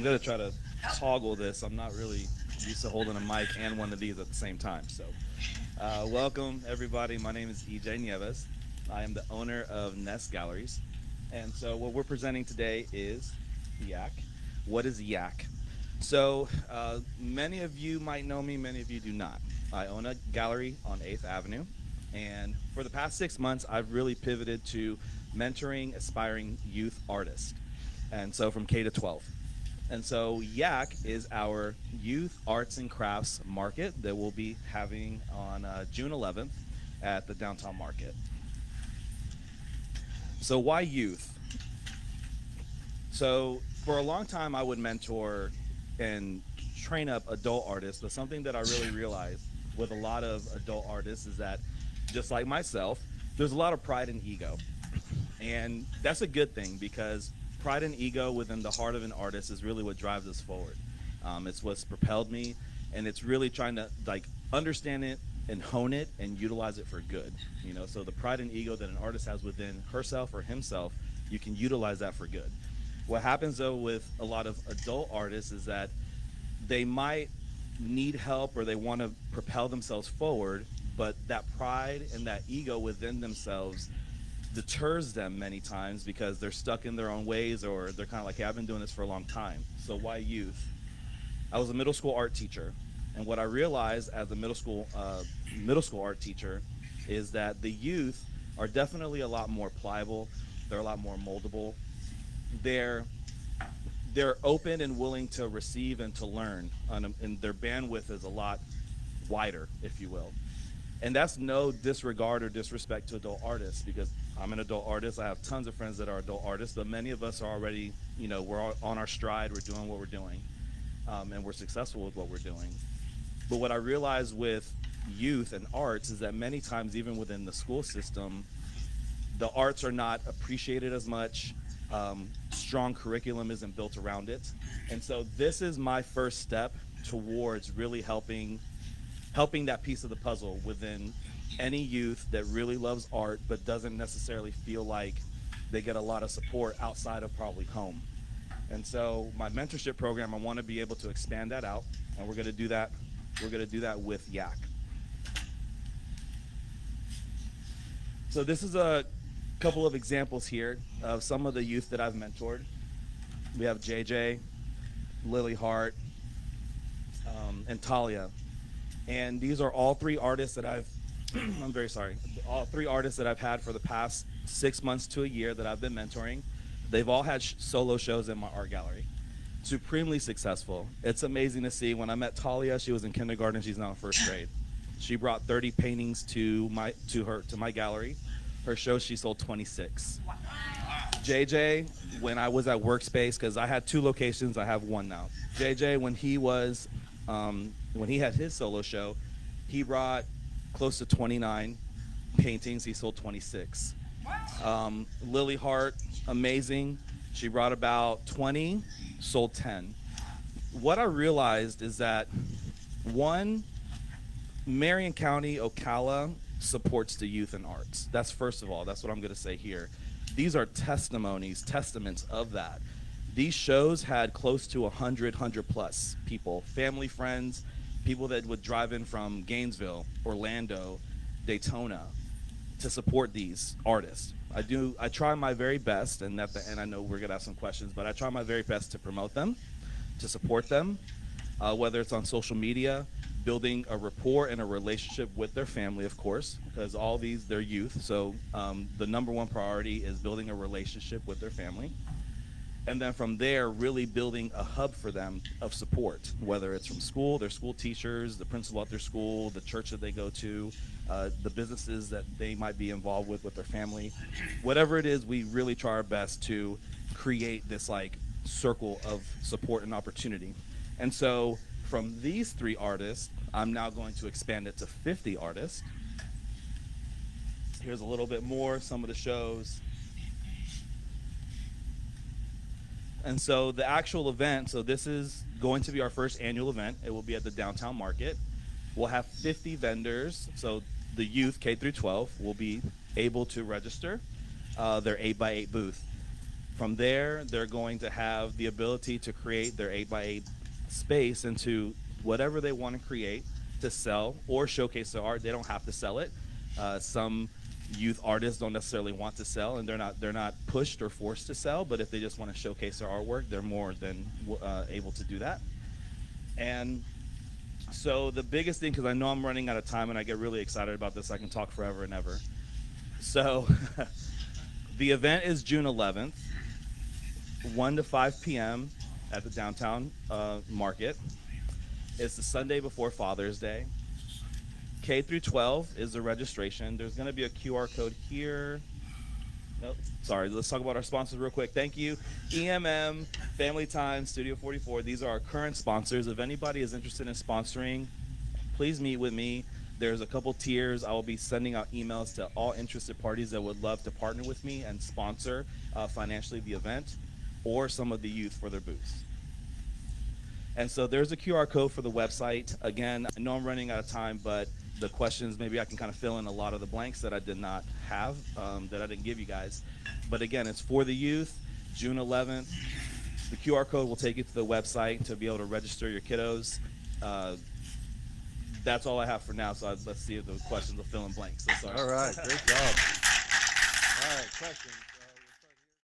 I'm gonna try to toggle this. I'm not really used to holding a mic and one of these at the same time. So, welcome everybody. My name is EJ Nieves. I am the owner of Nest Galleries, and so what we're presenting today is YAK. What is YAK? So, many of you might know me. Many of you do not. I own a gallery on 8th Avenue, and for the past 6 months, I've really pivoted to mentoring aspiring youth artists, and so from K to 12. And so YAK is our youth arts and crafts market that we'll be having on June 11th at the downtown market. So why youth? So for a long time, I would mentor and train up adult artists, but something that I really realized with a lot of adult artists is that, just like myself, there's a lot of pride and ego. And that's a good thing because pride and ego within the heart of an artist is really what drives us forward. It's what's propelled me, and it's really trying to like understand it and hone it and utilize it for good. So the pride and ego that an artist has within herself or himself, you can utilize that for good. What happens though with a lot of adult artists is that they might need help or they want to propel themselves forward, but that pride and that ego within themselves deters them many times because they're stuck in their own ways, or they're kind of like, hey, I've been doing this for a long time. So why youth? I was a middle school art teacher, and what I realized as a middle school art teacher is that the youth are definitely a lot more pliable. They're a lot more moldable. They're they're open and willing to receive and to learn, and their bandwidth is a lot wider, if you will. And that's no disregard or disrespect to adult artists, because I'm an adult artist. I have tons of friends that are adult artists, but many of us are already, we're all on our stride. We're doing what we're doing, and we're successful with what we're doing. But what I realize with youth and arts is that many times, even within the school system, the arts are not appreciated as much. Strong curriculum isn't built around it. And so this is my first step towards really helping that piece of the puzzle within any youth that really loves art but doesn't necessarily feel like they get a lot of support outside of probably home. And so my mentorship program, I want to be able to expand that out, and we're going to do that. We're going to do that with YAK. So this is a couple of examples here of some of the youth that I've mentored. We have JJ, Lily Hart, and Talia. And these are all three artists that I've I'm very sorry. All three artists that I've had for the past 6 months to a year that I've been mentoring. They've all had solo shows in my art gallery. Supremely successful. It's amazing to see. When I met Talia, she was in kindergarten. She's now in first grade. She brought 30 paintings to my gallery. Her show, she sold 26. JJ, when I was at Workspace, because I had two locations, I have one now. JJ, when he had his solo show, he brought close to 29 paintings. He sold 26. Lily Hart, amazing. She brought about 20, sold 10. What I realized is that, one, Marion County, Ocala supports the youth and arts. That's first of all. That's what I'm going to say here. These are testaments of that. These shows had close to 100 plus people, family, friends, people that would drive in from Gainesville, Orlando, Daytona to support these artists. I try my very best, and at the end I know we're gonna have some questions, but I try my very best to promote them, to support them, whether it's on social media, building a rapport and a relationship with their family, of course, because all these, they're youth. So the number one priority is building a relationship with their family. And then from there, really building a hub for them of support, whether it's from school, their school teachers, the principal at their school, the church that they go to, the businesses that they might be involved with their family. Whatever it is, we really try our best to create this like circle of support and opportunity. And so from these three artists, I'm now going to expand it to 50 artists. Here's a little bit more, some of the shows. And so the actual event, so this is going to be our first annual event. It will be at the downtown market. We'll have 50 vendors. So the youth K through 12 will be able to register their 8x8 booth. From there, they're going to have the ability to create their 8x8 space into whatever they want to create to sell or showcase their art. They don't have to sell it. Some youth artists don't necessarily want to sell, and they're not pushed or forced to sell. But if they just want to showcase their artwork, they're more than able to do that. And so the biggest thing, because I know I'm running out of time and I get really excited about this, I can talk forever and ever. So the event is June 11th, 1 to 5 p.m. at the downtown market. It's the Sunday before Father's Day. K through 12 is the registration. There's going to be a QR code here. Nope. Sorry, let's talk about our sponsors real quick. Thank you. EMM, Family Time, Studio 44. These are our current sponsors. If anybody is interested in sponsoring, please meet with me. There's a couple tiers. I will be sending out emails to all interested parties that would love to partner with me and sponsor financially the event or some of the youth for their booths. And so there's a QR code for the website. Again, I know I'm running out of time, but the questions, maybe I can kind of fill in a lot of the blanks that I did not have, that I didn't give you guys. But again, it's for the youth, June 11th. The QR code will take you to the website to be able to register your kiddos. That's all I have for now, so let's see if the questions will fill in blanks. So sorry. All right, great job. All right, questions.